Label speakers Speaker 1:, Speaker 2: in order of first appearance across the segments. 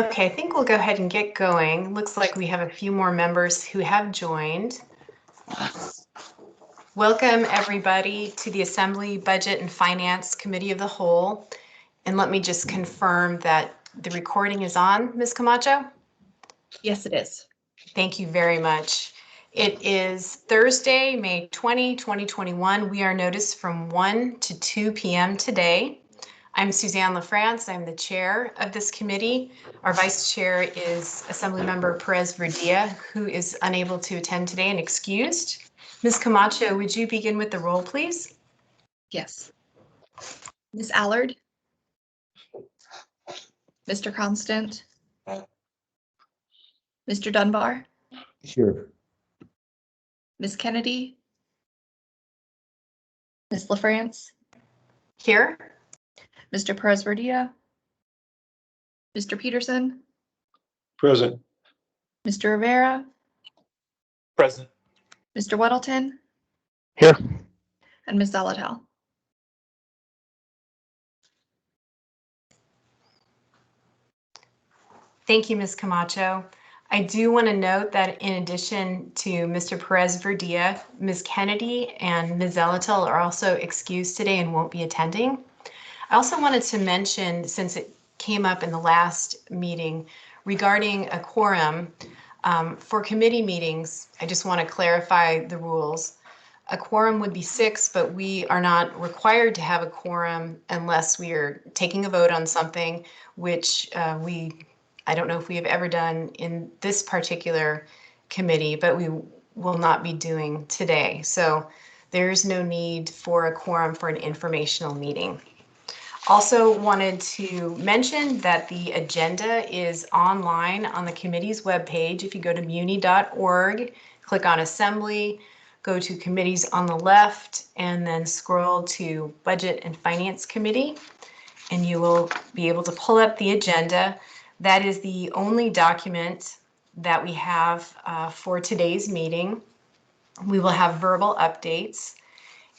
Speaker 1: Okay, I think we'll go ahead and get going. Looks like we have a few more members who have joined. Welcome, everybody, to the Assembly Budget and Finance Committee of the Whole. And let me just confirm that the recording is on, Ms. Camacho?
Speaker 2: Yes, it is.
Speaker 1: Thank you very much. It is Thursday, May 20, 2021. We are noticed from 1 to 2 p.m. today. I'm Suzanne LaFrance. I'm the chair of this committee. Our vice chair is Assemblymember Perez Verdia, who is unable to attend today and excused. Ms. Camacho, would you begin with the roll, please?
Speaker 2: Yes. Ms. Allard? Mr. Constant? Mr. Dunbar?
Speaker 3: Here.
Speaker 2: Ms. Kennedy? Ms. LaFrance?
Speaker 1: Here.
Speaker 2: Mr. Perez Verdia? Mr. Peterson?
Speaker 3: Present.
Speaker 2: Mr. Rivera?
Speaker 3: Present.
Speaker 2: Mr. Weddleton?
Speaker 3: Here.
Speaker 2: And Ms. Zalatel.
Speaker 1: Thank you, Ms. Camacho. I do want to note that in addition to Mr. Perez Verdia, Ms. Kennedy and Ms. Zalatel are also excused today and won't be attending. I also wanted to mention, since it came up in the last meeting regarding a quorum for committee meetings, I just want to clarify the rules. A quorum would be 6, but we are not required to have a quorum unless we are taking a vote on something, which I don't know if we have ever done in this particular committee, but we will not be doing today. So there's no need for a quorum for an informational meeting. Also wanted to mention that the agenda is online on the committee's webpage. If you go to muni.org, click on Assembly, go to Committees on the left, and then scroll to Budget and Finance Committee, and you will be able to pull up the agenda. That is the only document that we have for today's meeting. We will have verbal updates.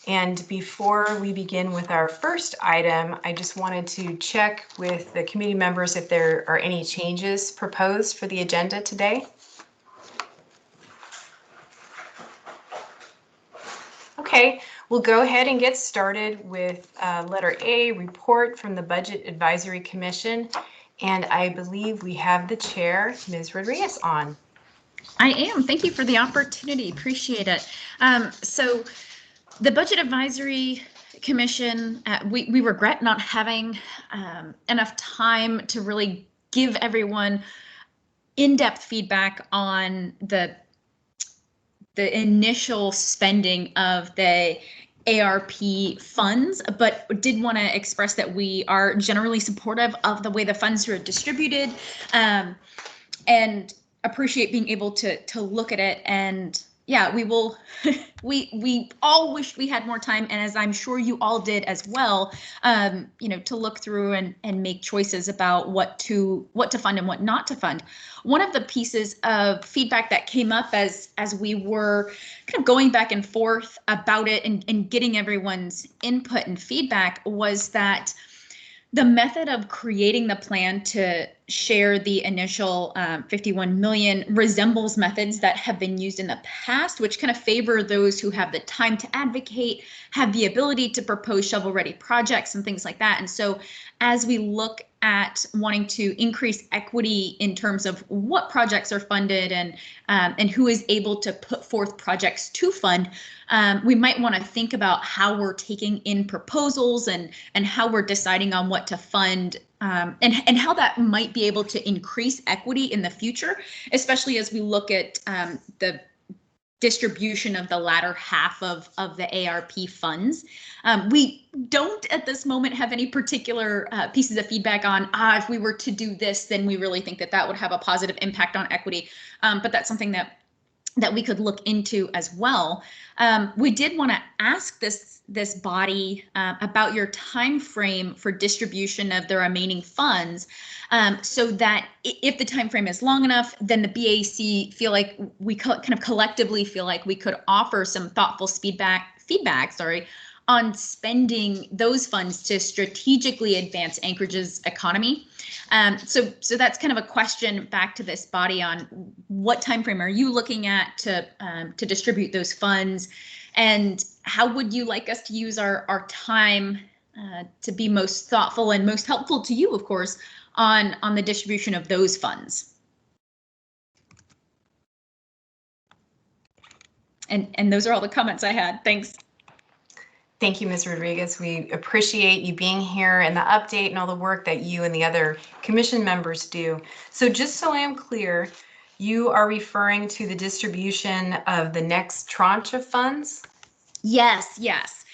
Speaker 1: And before we begin with our first item, I just wanted to check with the committee members if there are any changes proposed for the agenda today. Okay, we'll go ahead and get started with letter A, report from the Budget Advisory Commission. And I believe we have the chair, Ms. Rodriguez, on.
Speaker 4: I am. Thank you for the opportunity. Appreciate it. So the Budget Advisory Commission, we regret not having enough time to really give everyone in-depth feedback on the initial spending of the ARP funds, but did want to express that we are generally supportive of the way the funds are distributed, and appreciate being able to look at it. And yeah, we will. we all wish we had more time, and as I'm sure you all did as well, to look through and make choices about what to fund and what not to fund. One of the pieces of feedback that came up as we were kind of going back and forth about it and getting everyone's input and feedback was that the method of creating the plan to share the initial 51 million resembles methods that have been used in the past, which kind of favor those who have the time to advocate, have the ability to propose shovel-ready projects and things like that. And so as we look at wanting to increase equity in terms of what projects are funded and who is able to put forth projects to fund, we might want to think about how we're taking in proposals and how we're deciding on what to fund, and how that might be able to increase equity in the future, especially as we look at the distribution of the latter half of the ARP funds. We don't at this moment have any particular pieces of feedback on if we were to do this, then we really think that would have a positive impact on equity. But that's something that we could look into as well. We did want to ask this body about your time frame for distribution of the remaining funds, so that if the time frame is long enough, then the BAC feel like we kind of collectively feel like we could offer some thoughtful feedback on spending those funds to strategically advance Anchorage's economy. So that's kind of a question back to this body on what time frame are you looking at to distribute those funds, and how would you like us to use our time to be most thoughtful and most helpful to you, of course, on the distribution of those funds. And those are all the comments I had. Thanks.
Speaker 1: Thank you, Ms. Rodriguez. We appreciate you being here and the update and all the work that you and the other commission members do. So just so I am clear, you are referring to the distribution of the next tranche of funds?
Speaker 4: Yes, yes.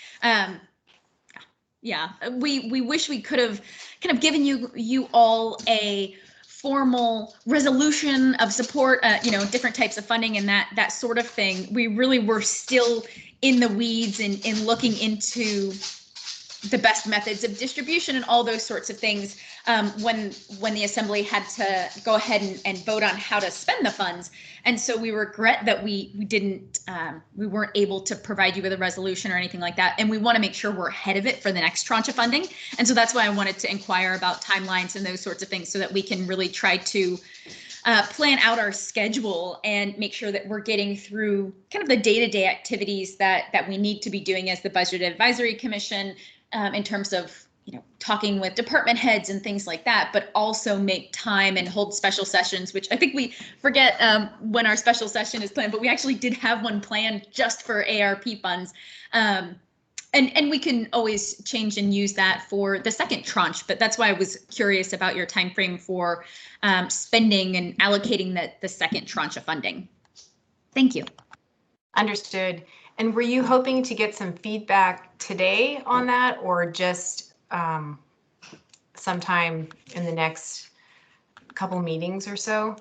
Speaker 4: Yeah, we wish we could have kind of given you all a formal resolution of support, different types of funding and that sort of thing. We really were still in the weeds in looking into the best methods of distribution and all those sorts of things when the assembly had to go ahead and vote on how to spend the funds. And so we regret that we weren't able to provide you with a resolution or anything like that. And we want to make sure we're ahead of it for the next tranche of funding. And so that's why I wanted to inquire about timelines and those sorts of things so that we can really try to plan out our schedule and make sure that we're getting through kind of the day-to-day activities that we need to be doing as the Budget Advisory Commission, in terms of talking with department heads and things like that, but also make time and hold special sessions, which I think we forget when our special session is planned, but we actually did have one planned just for ARP funds. And we can always change and use that for the second tranche, but that's why I was curious about your time frame for spending and allocating the second tranche of funding. Thank you.
Speaker 1: Understood. And were you hoping to get some feedback today on that, or just sometime in the next couple meetings or so?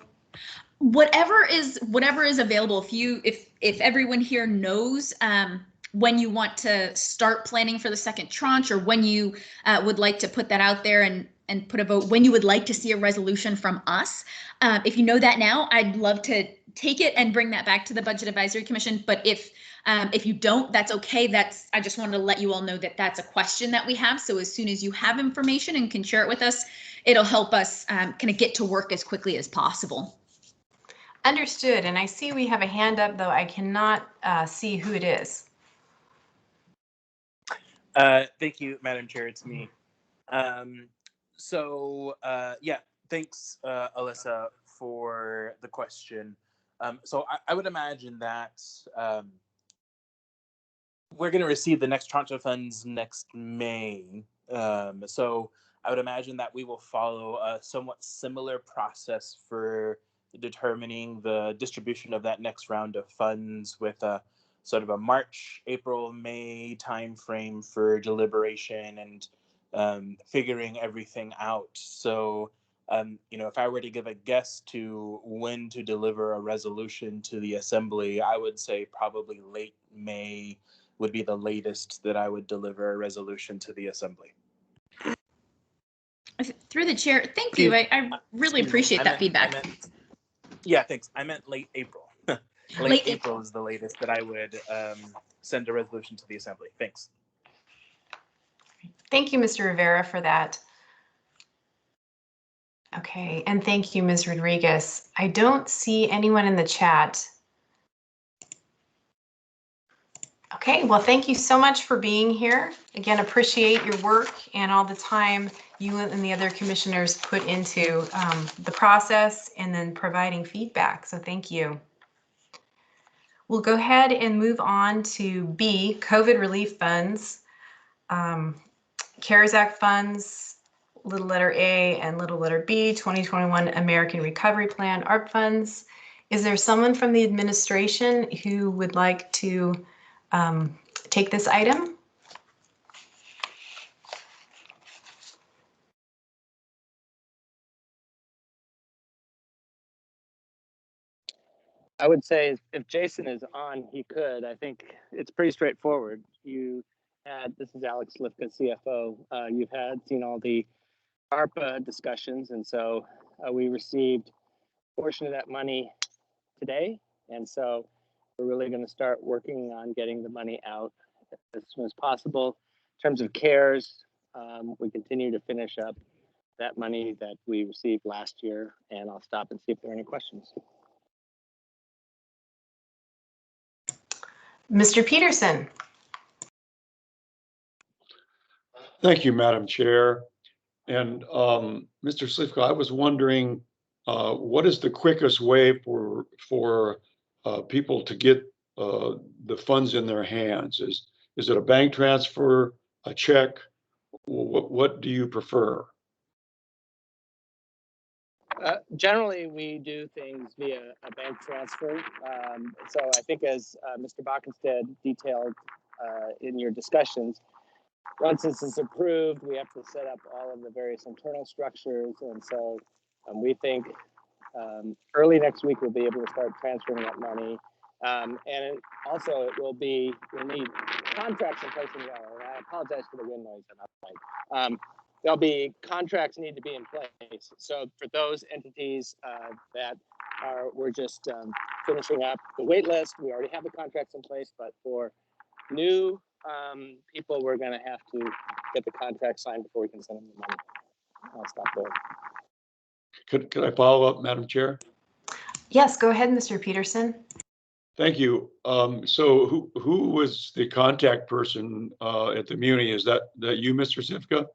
Speaker 4: Whatever is available. If everyone here knows when you want to start planning for the second tranche, or when you would like to put that out there and put a vote, when you would like to see a resolution from us. If you know that now, I'd love to take it and bring that back to the Budget Advisory Commission. But if you don't, that's okay. I just wanted to let you all know that that's a question that we have. So as soon as you have information and can share it with us, it'll help us kind of get to work as quickly as possible.
Speaker 1: Understood. And I see we have a hand up, though I cannot see who it is.
Speaker 5: Thank you, Madam Chair. It's me. Yeah, thanks, Alyssa, for the question. So I would imagine that we're going to receive the next tranche of funds next May. So I would imagine that we will follow a somewhat similar process for determining the distribution of that next round of funds, with a sort of a March, April, May timeframe for deliberation and figuring everything out. So, if I were to give a guess to when to deliver a resolution to the Assembly, I would say probably late May would be the latest that I would deliver a resolution to the Assembly.
Speaker 4: Through the chair, thank you. I really appreciate that feedback.
Speaker 5: Yeah, thanks. I meant late April. Late April is the latest that I would send a resolution to the Assembly. Thanks.
Speaker 1: Thank you, Mr. Rivera, for that. Okay, and thank you, Ms. Rodriguez. I don't see anyone in the chat. Okay, well, thank you so much for being here. Again, appreciate your work and all the time you and the other commissioners put into the process and then providing feedback. So thank you. We'll go ahead and move on to B, COVID relief funds, CARES Act funds, little letter A and little letter B, 2021 American Recovery Plan, ARP funds. Is there someone from the administration who would like to take this item?
Speaker 6: I would say if Jason is on, he could. I think it's pretty straightforward. This is Alex Lifka, CFO. You've seen all the ARPA discussions, and so we received a portion of that money today. And so we're really going to start working on getting the money out as soon as possible. In terms of CARES, we continue to finish up that money that we received last year, and I'll stop and see if there are any questions.
Speaker 1: Mr. Peterson.
Speaker 3: Thank you, Madam Chair. And Mr. Slivka, I was wondering, what is the quickest way for people to get the funds in their hands? Is it a bank transfer, a check? What do you prefer?
Speaker 6: Generally, we do things via a bank transfer. So I think as Mr. Bockenstead detailed in your discussions, once this is approved, we have to set up all of the various internal structures. And so we think early next week we'll be able to start transferring that money. And it will be, we'll need contracts in place as well. And I apologize for the wind noise on that point. There'll be contracts need to be in place. So for those entities that we're just finishing up the wait list, we already have the contracts in place, but for new people, we're gonna have to get the contract signed before we can send them the money. I'll stop there.
Speaker 3: Could I follow up, Madam Chair?
Speaker 1: Yes, go ahead, Mr. Peterson.
Speaker 3: Thank you. So who was the contact person at the Muni? Is that you, Mr. Slivka?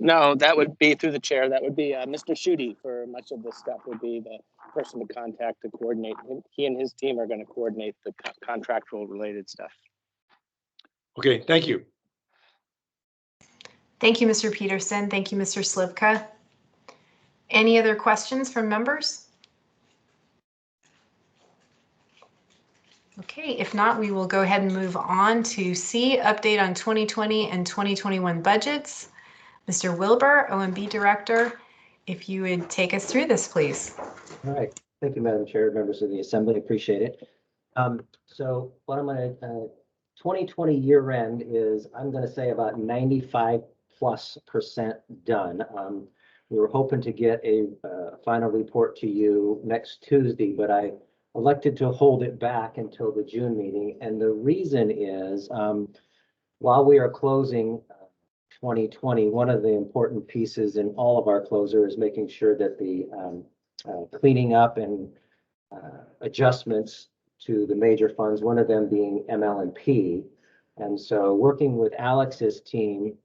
Speaker 6: No, that would be through the chair. That would be Mr. Schutte for much of this stuff would be the person to contact to coordinate. He and his team are going to coordinate the contractual related stuff.
Speaker 3: Okay, thank you.
Speaker 1: Thank you, Mr. Peterson. Thank you, Mr. Slivka. Any other questions from members? Okay, if not, we will go ahead and move on to C, update on 2020 and 2021 budgets. Mr. Wilbur, OMB Director, if you would take us through this, please.
Speaker 7: All right. Thank you, Madam Chair, members of the Assembly. Appreciate it. So what I'm going to 2020 year end is I'm going to say about 95+% done. We were hoping to get a final report to you next Tuesday, but I elected to hold it back until the June meeting. And the reason is while we are closing 2020, one of the important pieces in all of our closure is making sure that the cleaning up and adjustments to the major funds, one of them being ML&P. And so working with Alex's team,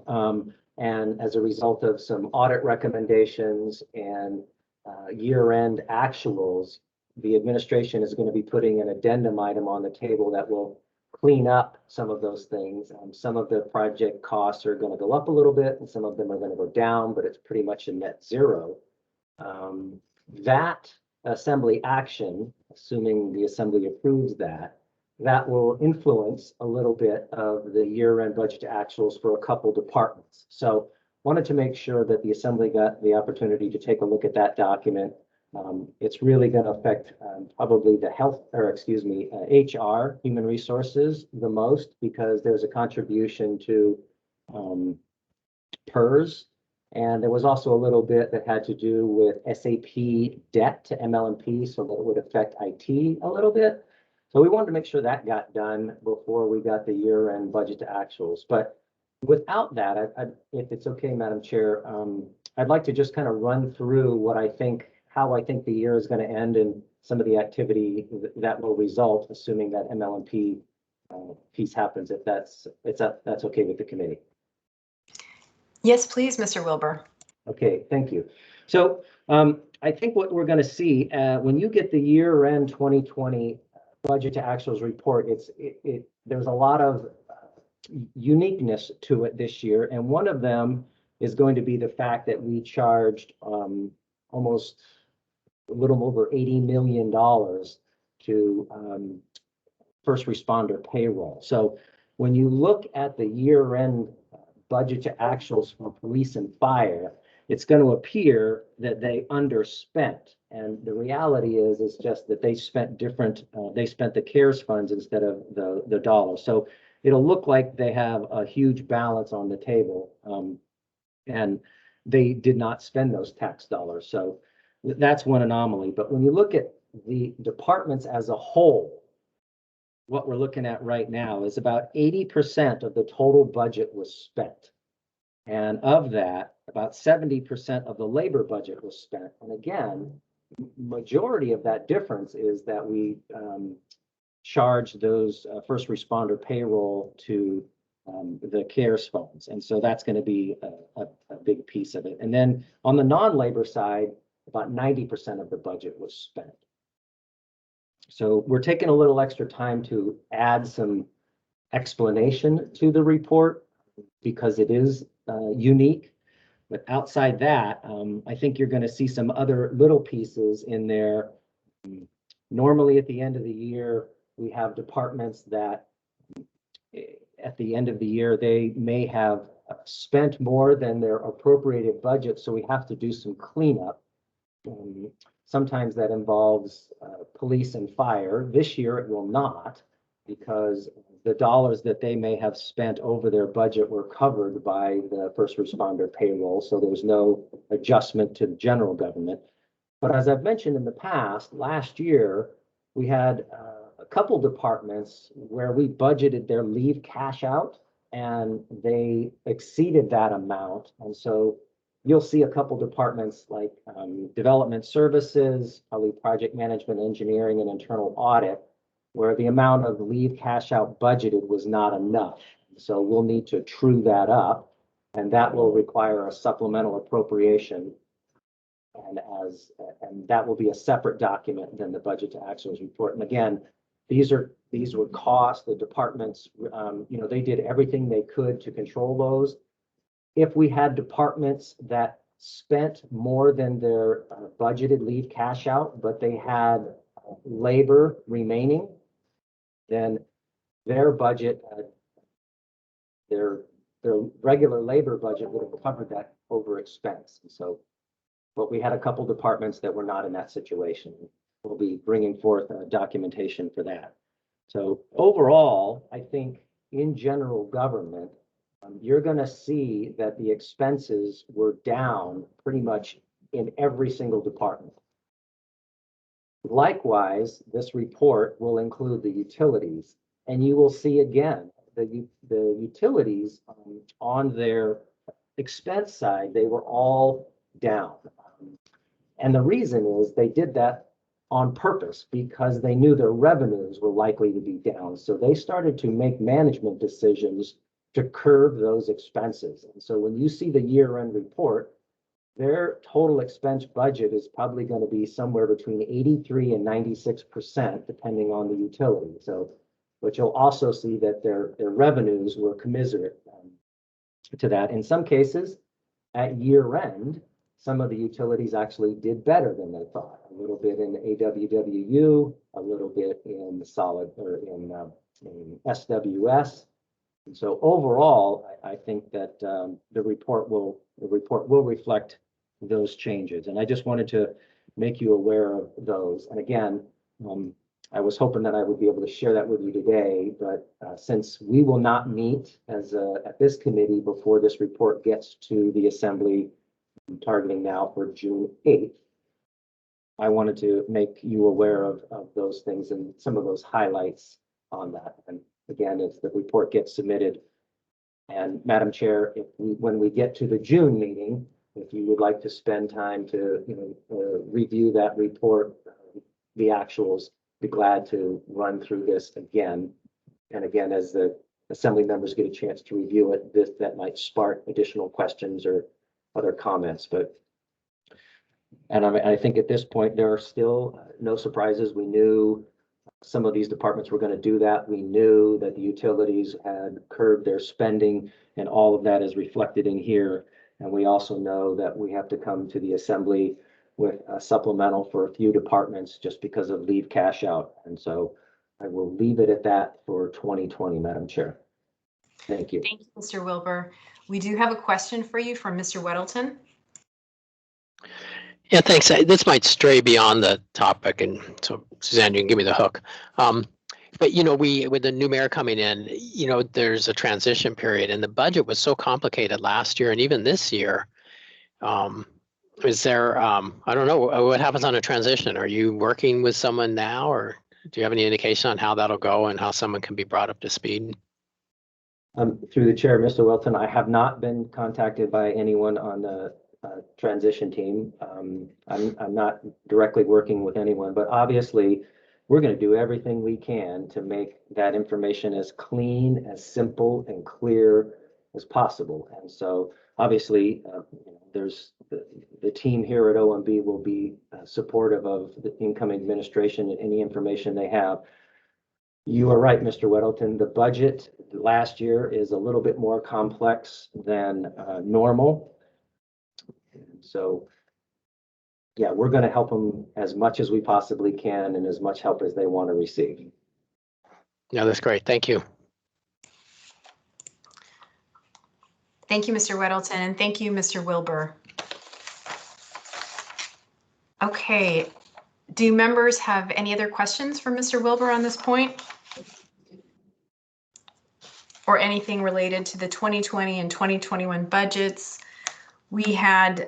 Speaker 7: and as a result of some audit recommendations and year-end actuals, the administration is going to be putting an addendum item on the table that will clean up some of those things. Some of the project costs are going to go up a little bit and some of them are going to go down, but it's pretty much a net zero. That Assembly action, assuming the Assembly approves that, that will influence a little bit of the year-end budget to actuals for a couple departments. So wanted to make sure that the Assembly got the opportunity to take a look at that document. It's really going to affect probably the HR, human resources, the most, because there's a contribution to PERS. And there was also a little bit that had to do with SAP debt to ML&P, so that it would affect IT a little bit. So we wanted to make sure that got done before we got the year-end budget to actuals. But without that, if it's okay, Madam Chair, I'd like to just kind of run through what I think, how I think the year is going to end and some of the activity that will result, assuming that ML&P piece happens, if that's okay with the committee.
Speaker 1: Yes, please, Mr. Wilbur. Okay,
Speaker 7: thank you. So I think what we're going to see when you get the year-end 2020 budget to actuals report, there's a lot of uniqueness to it this year, and one of them is going to be the fact that we charged almost a little over $80 million to first responder payroll. So when you look at the year-end budget to actuals for police and fire, it's going to appear that they underspent. And the reality is just that they spent they spent the CARES funds instead of the dollars. So it'll look like they have a huge balance on the table, and they did not spend those tax dollars. So that's one anomaly. But when you look at the departments as a whole, what we're looking at right now is about 80% of the total budget was spent. And of that, about 70% of the labor budget was spent. And again, majority of that difference is that we charge those first responder payroll to the CARES funds. And so that's going to be a big piece of it. And then on the non-labor side, about 90% of the budget was spent. So we're taking a little extra time to add some explanation to the report because it is unique. But outside that, I think you're going to see some other little pieces in there. Normally at the end of the year, we have departments that at the end of the year, they may have spent more than their appropriated budget. So we have to do some cleanup. Sometimes that involves police and fire. This year it will not, because the dollars that they may have spent over their budget were covered by the first responder payroll. So there's no adjustment to the general government. But as I've mentioned in the past, last year, we had a couple departments where we budgeted their leave cash out and they exceeded that amount. And so you'll see a couple departments like development services, probably project management, engineering, and internal audit, where the amount of leave cash out budgeted was not enough. So we'll need to true that up, and that will require a supplemental appropriation. And that will be a separate document than the budget to actuals report. And again, these were costs. The departments, they did everything they could to control those. If we had departments that spent more than their budgeted leave cash out, but they had labor remaining, then their budget, their regular labor budget would have covered that over expense. And so, but we had a couple departments that were not in that situation. We'll be bringing forth documentation for that. So overall, I think in general government, you're going to see that the expenses were down pretty much in every single department. Likewise, this report will include the utilities, and you will see again the utilities on their expense side, they were all down. And the reason is they did that on purpose because they knew their revenues were likely to be down. So they started to make management decisions to curb those expenses. And so when you see the year-end report, their total expense budget is probably going to be somewhere between 83 and 96%, depending on the utility. So, but you'll also see that their revenues were commensurate to that. In some cases, at year-end, some of the utilities actually did better than they thought. A little bit in AWWU, a little bit in solid or in SWS. And so overall, I think that the report will reflect those changes. And I just wanted to make you aware of those. And again, I was hoping that I would be able to share that with you today, but since we will not meet as at this committee before this report gets to the Assembly, I'm targeting now for June 8th, I wanted to make you aware of those things and some of those highlights on that. And again, if the report gets submitted, and Madam Chair, when we get to the June meeting, if you would like to spend time to review that report, the actuals, be glad to run through this again. And again, as the Assembly members get a chance to review it, that might spark additional questions or other comments. And I think at this point, there are still no surprises. We knew some of these departments were going to do that. We knew that the utilities had curbed their spending, and all of that is reflected in here. And we also know that we have to come to the Assembly with a supplemental for a few departments just because of leave cash out. And so I will leave it at that for 2020, Madam Chair. Thank you.
Speaker 1: Thank you, Mr. Wilbur. We do have a question for you from Mr. Weddleton.
Speaker 8: Yeah, thanks. This might stray beyond the topic, and so Suzanne, you can give me the hook. But with the new mayor coming in, there's a transition period, and the budget was so complicated last year and even this year. Is there, I don't know, what happens on a transition? Are you working with someone now, or Do you have any indication on how that'll go and how someone can be brought up to speed?
Speaker 7: Through the chair, Mr. Wilton, I have not been contacted by anyone on the transition team. I'm not directly working with anyone, but obviously we're going to do everything we can to make that information as clean, as simple and clear as possible. And so obviously there's the team here at OMB will be supportive of the incoming administration and any information they have. You are right, Mr. Weddleton. The budget last year is a little bit more complex than normal. So, yeah, we're going to help them as much as we possibly can and as much help as they want to receive.
Speaker 8: No, that's great. Thank you.
Speaker 1: Thank you, Mr. Weddleton, and thank you, Mr. Wilbur. Okay, do members have any other questions for Mr. Wilbur on this point? Or anything related to the 2020 and 2021 budgets? We had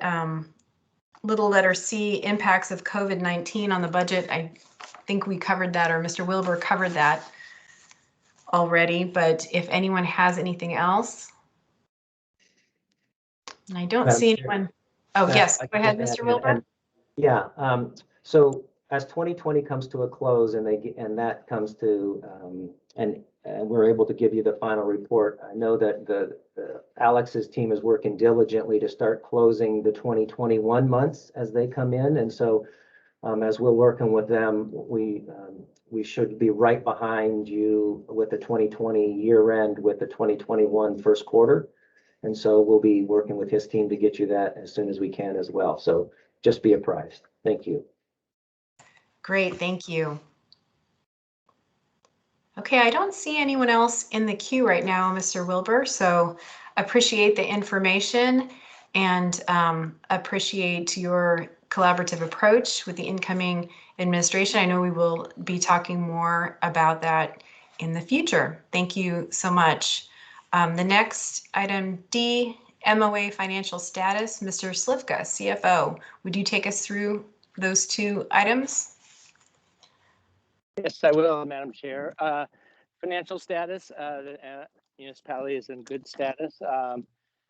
Speaker 1: little letter C, impacts of COVID-19 on the budget. I think we covered that, or Mr. Wilbur covered that already, but if anyone has anything else. And I don't see anyone. Oh, yes, go ahead, Mr. Wilbur.
Speaker 7: Yeah, so as 2020 comes to a close and that comes to and we're able to give you the final report. I know that Alex's team is working diligently to start closing the 2021 months as they come in, and so as we're working with them, we should be right behind you with the 2020 year end with the 2021 first quarter, and so we'll be working with his team to get you that as soon as we can as well. So just be apprised. Thank you.
Speaker 1: Great, thank you. Okay, I don't see anyone else in the queue right now, Mr. Wilbur, so appreciate the information and appreciate your collaborative approach with the incoming administration. I know we will be talking more about that in the future. Thank you so much. The next item D, MOA financial status, Mr. Slifka, CFO. Would you take us through those two items?
Speaker 6: Yes, I will, Madam Chair. Financial status, the municipality is in good status.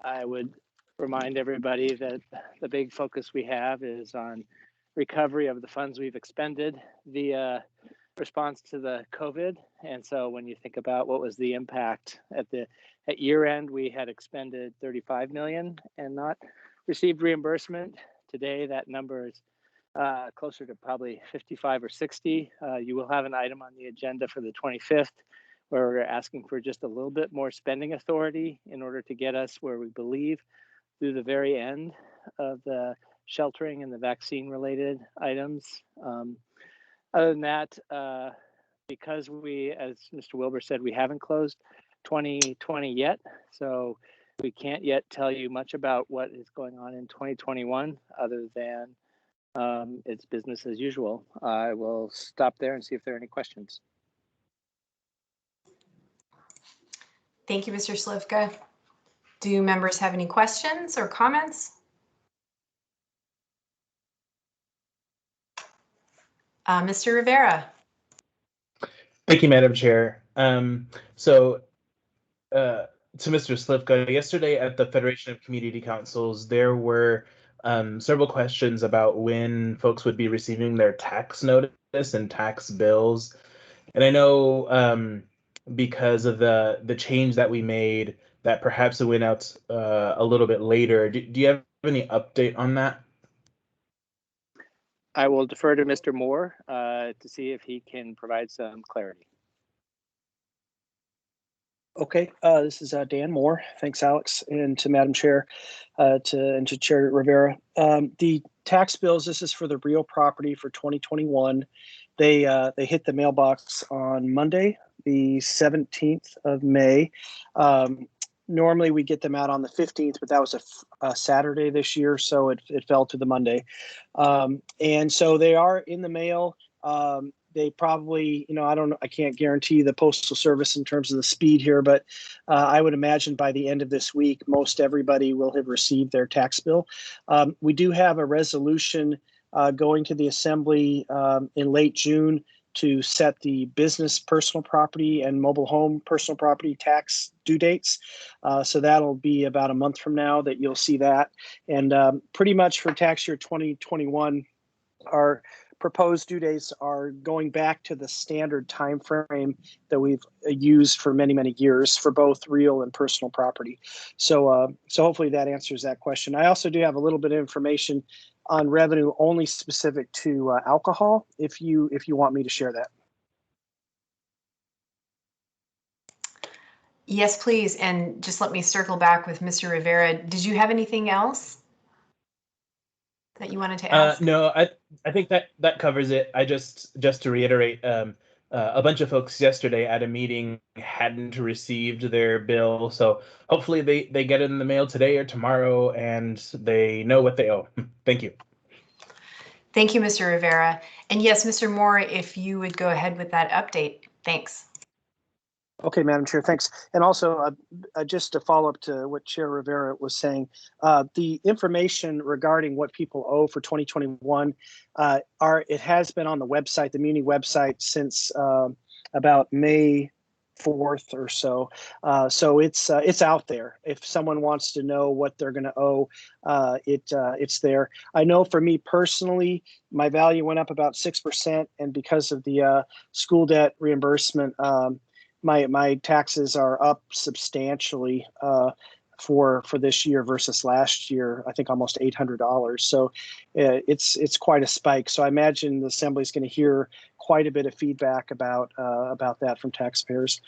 Speaker 6: I would remind everybody that the big focus we have is on recovery of the funds we've expended via response to the COVID. And so when you think about what was the impact at year end, we had expended 35 million and not received reimbursement. Today, that number is closer to probably 55 or 60. You will have an item on the agenda for the 25th where we're asking for just a little bit more spending authority in order to get us where we believe through the very end of the sheltering and the vaccine related items. Other than that, because we, as Mr. Wilbur said, we haven't closed 2020 yet, so we can't yet tell you much about what is going on in 2021 other than it's business as usual. I will stop there and see if there are any questions.
Speaker 1: Thank you, Mr. Slifka. Do members have any questions or comments? Mr. Rivera.
Speaker 5: Thank you, Madam Chair. To Mr. Slifka, yesterday at the Federation of Community Councils, there were several questions about when folks would be receiving their tax notice and tax bills. And I know because of the change that we made, that perhaps it went out a little bit later. Do you have any update on that?
Speaker 6: I will defer to Mr. Moore to see if he can provide some clarity.
Speaker 9: Okay, this is Dan Moore. Thanks, Alex, and to Madam Chair, and to Chair Rivera. The tax bills, this is for the real property for 2021. They hit the mailbox on Monday, the 17th of May. Normally we get them out on the 15th, but that was a Saturday this year, so it fell to the Monday. And so they are in the mail. They probably, I can't guarantee the Postal Service in terms of the speed here, but I would imagine by the end of this week, most everybody will have received their tax bill. We do have a resolution going to the Assembly in late June to set the business personal property and mobile home personal property tax due dates. So that'll be about a month from now that you'll see that. And pretty much for tax year 2021, our proposed due dates are going back to the standard time frame that we've used for many, many years for both real and personal property. So hopefully that answers that question. I also do have a little bit of information on revenue only specific to alcohol, if you want me to share that.
Speaker 1: Yes, please. And just let me circle back with Mr. Rivera. Did you have anything else that you wanted to ask?
Speaker 5: No, I think that covers it. I just to reiterate, a bunch of folks yesterday at a meeting hadn't received their bill, so hopefully they get it in the mail today or tomorrow, and they know what they owe. Thank you.
Speaker 1: Thank you, Mr. Rivera. And yes, Mr. Moore, if you would go ahead with that update. Thanks.
Speaker 9: Okay, Madam Chair, thanks. And also, just to follow up to what Chair Rivera was saying, the information regarding what people owe for 2021, it has been on the website, the Muni website, since about May 4th or so. So it's out there. If someone wants to know what they're going to owe, it's there. I know for me personally, my value went up about 6%, and because of the school debt reimbursement, my taxes are up substantially for this year versus last year. I think almost $800. So it's quite a spike. So I imagine the Assembly is going to hear quite a bit of feedback about that from taxpayers.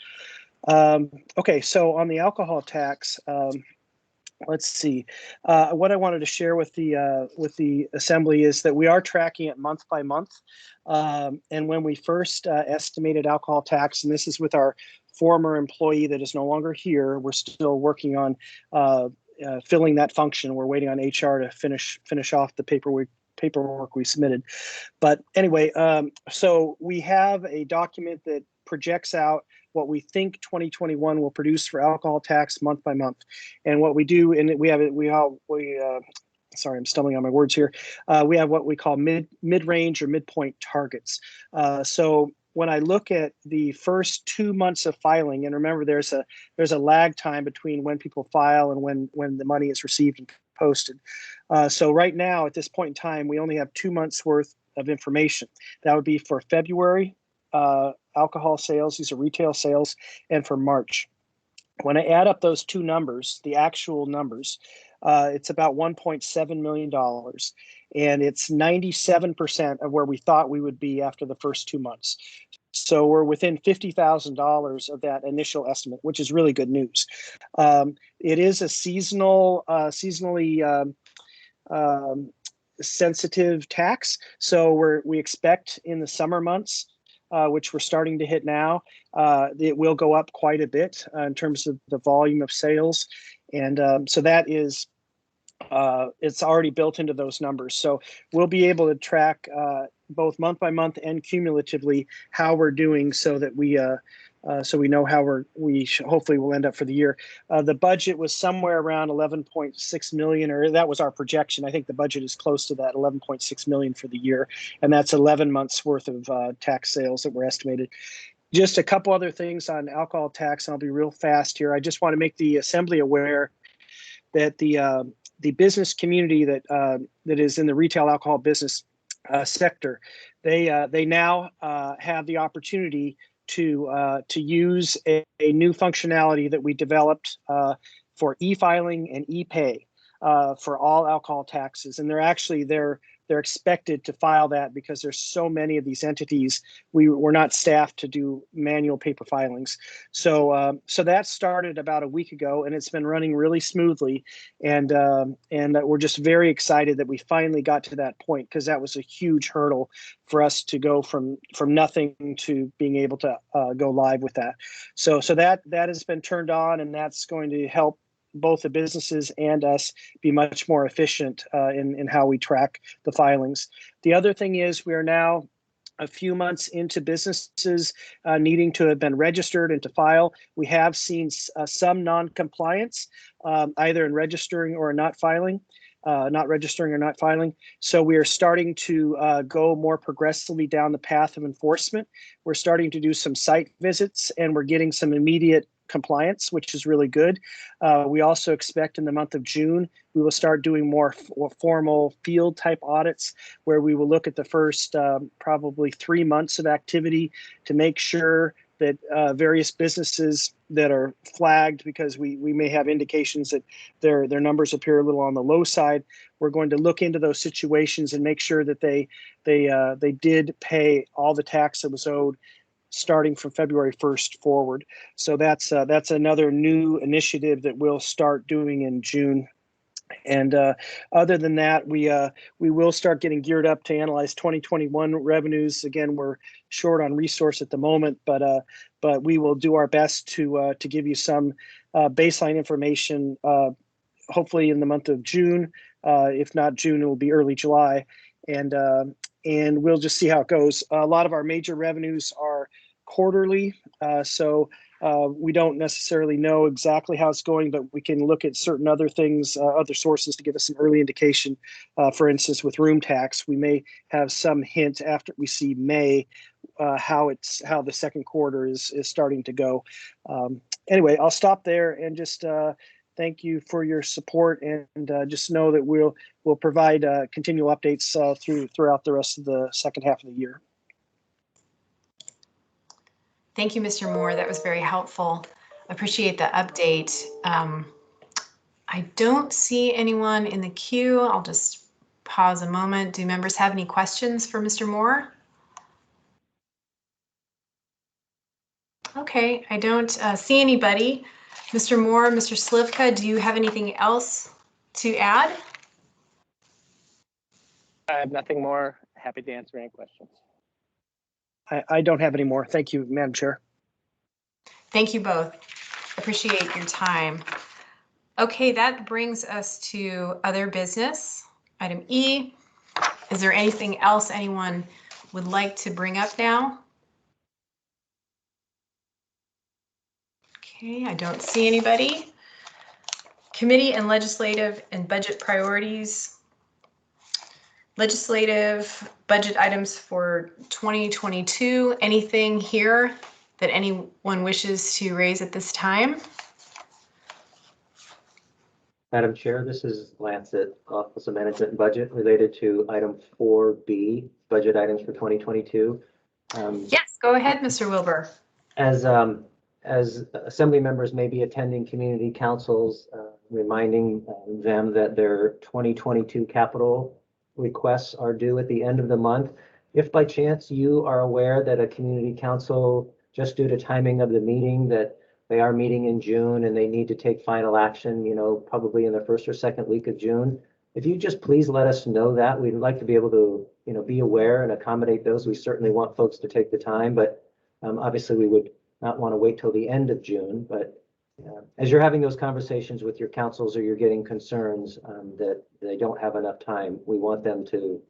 Speaker 9: Okay, so on the alcohol tax, let's see. What I wanted to share with the Assembly is that we are tracking it month by month. And when we first estimated alcohol tax, and this is with our former employee that is no longer here, we're still working on filling that function. We're waiting on HR to finish off the paperwork we submitted. But anyway, so we have a document that projects out what we think 2021 will produce for alcohol tax month by month. And what we do, and sorry, I'm stumbling on my words here. We have what we call mid-range or midpoint targets. So when I look at the first 2 months of filing, and remember there's a lag time between when people file and when the money is received and posted. So right now at this point in time, we only have 2 months worth of information. That would be for February alcohol sales, these are retail sales, and for March. When I add up those two numbers, the actual numbers, it's about $1.7 million. And it's 97% of where we thought we would be after the first 2 months. So we're within $50,000 of that initial estimate, which is really good news. It is a seasonally sensitive tax. So we expect in the summer months, which we're starting to hit now, it will go up quite a bit in terms of the volume of sales. And so that is, it's already built into those numbers. So we'll be able to track both month by month and cumulatively how we're doing so that we know how we hopefully will end up for the year. The budget was somewhere around 11.6 million, or that was our projection. I think the budget is close to that, 11.6 million for the year. And that's 11 months worth of tax sales that were estimated. Just a couple other things on alcohol tax, and I'll be real fast here. I just want to make the Assembly aware that the business community that is in the retail alcohol business sector, they now have the opportunity to use a new functionality that we developed for e-filing and e-pay for all alcohol taxes, and they're expected to file that because there's so many of these entities. We're not staffed to do manual paper filings. So that started about a week ago, and it's been running really smoothly. And we're just very excited that we finally got to that point, because that was a huge hurdle for us to go from nothing to being able to go live with that. So that has been turned on, and that's going to help both the businesses and us be much more efficient in how we track the filings. The other thing is we are now a few months into businesses needing to have been registered and to file. We have seen some non-compliance, either in registering or not filing. not registering or not filing. So we are starting to go more progressively down the path of enforcement. We're starting to do some site visits, and we're getting some immediate compliance, which is really good. We also expect in the month of June, we will start doing more formal field type audits where we will look at the first probably 3 months of activity to make sure that various businesses that are flagged because we may have indications that their numbers appear a little on the low side. We're going to look into those situations and make sure that they did pay all the tax that was owed starting from February 1st forward. So that's another new initiative that we'll start doing in June. And other than that, we will start getting geared up to analyze 2021 revenues. Again, we're short on resource at the moment, but we will do our best to give you some baseline information. Hopefully in the month of June. If not June, it will be early July, and we'll just see how it goes. A lot of our major revenues are quarterly, so we don't necessarily know exactly how it's going, but we can look at certain other things, other sources to give us some early indication. For instance, with room tax, we may have some hint after we see May how the second quarter is starting to go. Anyway, I'll stop there and just thank you for your support, and just know that we'll provide continual updates throughout the rest of the second half of the year.
Speaker 1: Thank you, Mr. Moore. That was very helpful. Appreciate the update. I don't see anyone in the queue. I'll just pause a moment. Do members have any questions for Mr. Moore? Okay, I don't see anybody. Mr. Moore, Mr. Slivka, do you have anything else to add?
Speaker 6: I have nothing more. Happy to answer any questions.
Speaker 9: I don't have any more. Thank you, Madam Chair.
Speaker 1: Thank you both. Appreciate your time. Okay, that brings us to other business. Item E. Is there anything else anyone would like to bring up now? Okay, I don't see anybody. Committee and legislative and budget priorities. Legislative budget items for 2022. Anything here that anyone wishes to raise at this time?
Speaker 7: Madam Chair, this is Lance at Office of Management and Budget related to item 4B, budget items for 2022.
Speaker 1: Yes, go ahead, Mr. Wilbur.
Speaker 7: As assembly members may be attending community councils, reminding them that their 2022 capital requests are due at the end of the month. If by chance you are aware that a community council, just due to timing of the meeting, that they are meeting in June and they need to take final action, probably in the first or second week of June, if you just please let us know that. We'd like to be able to, be aware and accommodate those. We certainly want folks to take the time, but obviously we would not want to wait till the end of June. But as you're having those conversations with your councils or you're getting concerns that they don't have enough time, we want them to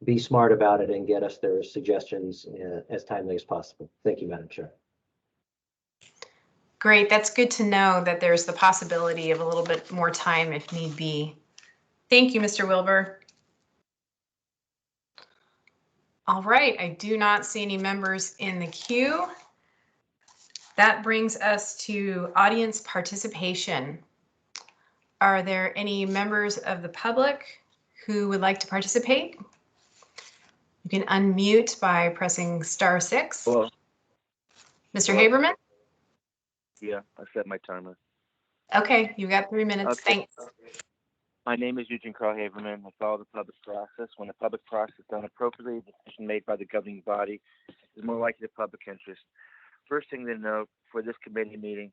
Speaker 7: be smart about it and get us their suggestions as timely as possible. Thank you, Madam Chair.
Speaker 1: Great, that's good to know that there's the possibility of a little bit more time if need be. Thank you, Mr. Wilbur. All right, I do not see any members in the queue. That brings us to audience participation. Are there any members of the public who would like to participate? You can unmute by pressing *6.
Speaker 10: Hello.
Speaker 1: Mr. Haberman?
Speaker 10: Yeah, I set my timer.
Speaker 1: Okay, you've got 3 minutes.
Speaker 10: Okay.
Speaker 1: Thanks.
Speaker 10: My name is Eugene Crawford. I follow the public process. When the public process is done appropriately, a decision made by the governing body is more likely to public interest. First thing to note, for this committee meeting,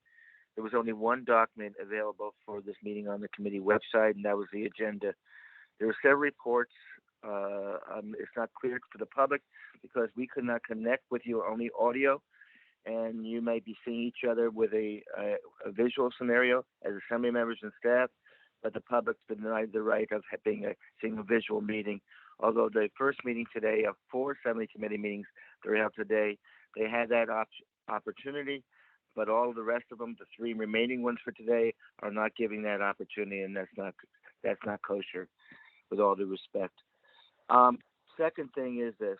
Speaker 10: there was only one document available for this meeting on the committee website, and that was the agenda. There were several reports. It's not clear for the public because we could not connect with you, only audio, and you may be seeing each other with a visual scenario as assembly members and staff, but the public's been denied the right of seeing a visual meeting. Although the first meeting today of 4 assembly committee meetings that are held today, they had that opportunity, but all of the rest of them, the 3 remaining ones for today, are not giving that opportunity, and that's That's not kosher, with all due respect. Second thing is this.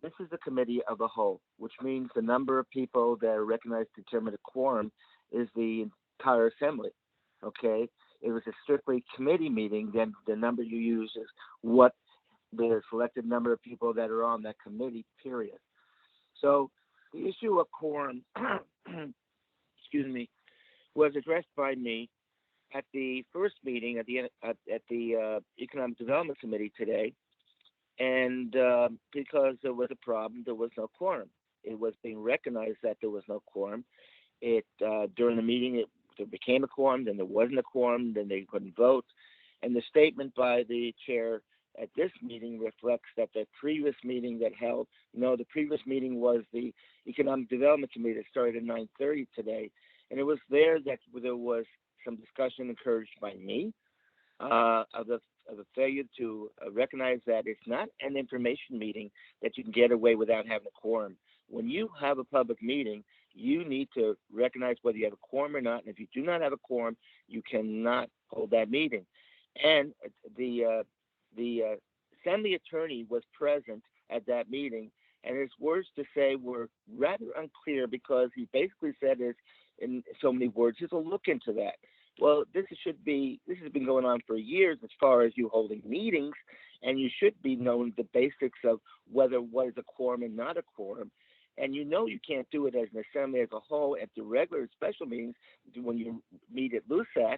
Speaker 10: This is the committee of the whole, which means the number of people that are recognized to determine a quorum is the entire assembly. Okay? It was a strictly committee meeting, then the number you use is what the selected number of people that are on that committee, period. So the issue of quorum, excuse me, was addressed by me at the first meeting at the Economic Development Committee today. And because there was a problem, there was no quorum. It was being recognized that there was no quorum. During the meeting, there became a quorum, then there wasn't a quorum, then they couldn't vote. And the statement by the chair at this meeting reflects that the previous meeting the previous meeting was the Economic Development Committee that started at 9:30 today. And it was there that there was some discussion encouraged by me of the failure to recognize that it's not an information meeting that you can get away without having a quorum. When you have a public meeting, you need to recognize whether you have a quorum or not. And if you do not have a quorum, you cannot hold that meeting. And the assembly attorney was present at that meeting, and his words to say were rather unclear, because he basically said is, in so many words, he'll look into that. Well, this has been going on for years as far as you holding meetings, and you should be knowing the basics of what is a quorum and not a quorum. And you can't do it as an assembly as a whole at the regular special meetings when you meet at LUSAC,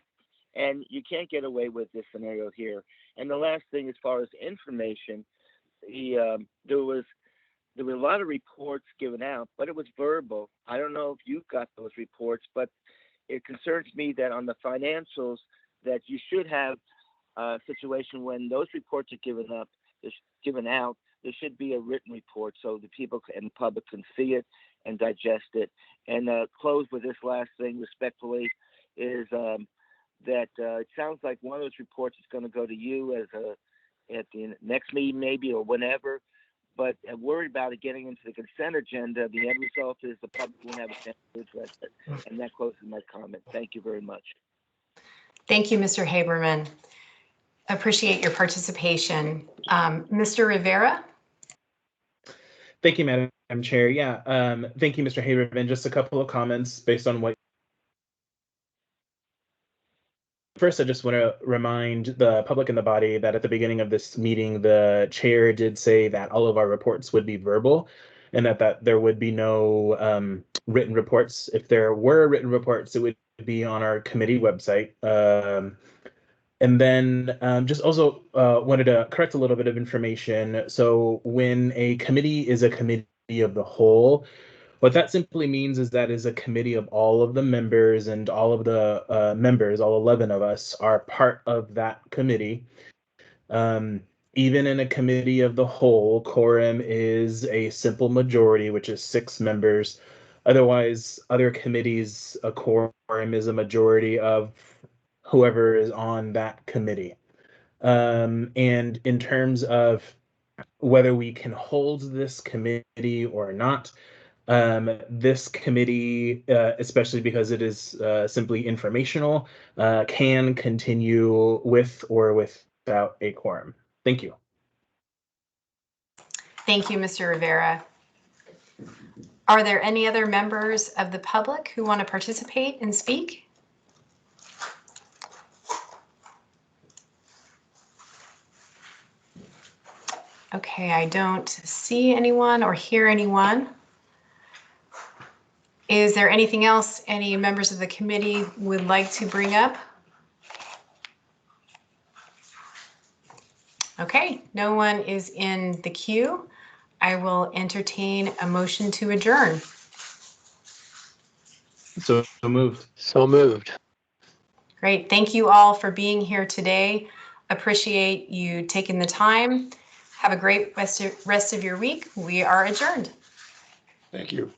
Speaker 10: and you can't get away with this scenario here. And the last thing, as far as information, there were a lot of reports given out, but it was verbal. I don't know if you got those reports, but it concerns me that on the financials, that you should have a situation when those reports are given out, there should be a written report so the people and the public can see it and digest it. And close with this last thing respectfully is that it sounds like one of those reports is going to go to you at the next meeting maybe, or whenever. But I'm worried about it getting into the consent agenda. The end result is the public won't have a chance to address it. And that closes my comment. Thank you very much.
Speaker 1: Thank you, Mr. Haberman. Appreciate your participation. Mr. Rivera?
Speaker 11: Thank you, Madam Chair. Yeah, thank you, Mr. Haberman. Just a couple of comments based on what. First, I just want to remind the public and the body that at the beginning of this meeting, the chair did say that all of our reports would be verbal, and that there would be no written reports. If there were written reports, it would be on our committee website. And then just also wanted to correct a little bit of information. So when a committee is a committee of the whole, what that simply means is that is a committee of all of the members, and all of the members, all 11 of us, are part of that committee. Even in a committee of the whole, quorum is a simple majority, which is 6 members. Otherwise, other committees, a quorum is a majority of whoever is on that committee. And in terms of whether we can hold this committee or not, this committee, especially because it is simply informational, can continue with or without a quorum. Thank you.
Speaker 1: Thank you, Mr. Rivera. Are there any other members of the public who want to participate and speak? Okay, I don't see anyone or hear anyone. Is there anything else any members of the committee would like to bring up? Okay, no one is in the queue. I will entertain a motion to adjourn.
Speaker 11: So moved.
Speaker 8: So moved.
Speaker 1: Great, thank you all for being here today. Appreciate you taking the time. Have a great rest of your week. We are adjourned.
Speaker 3: Thank you.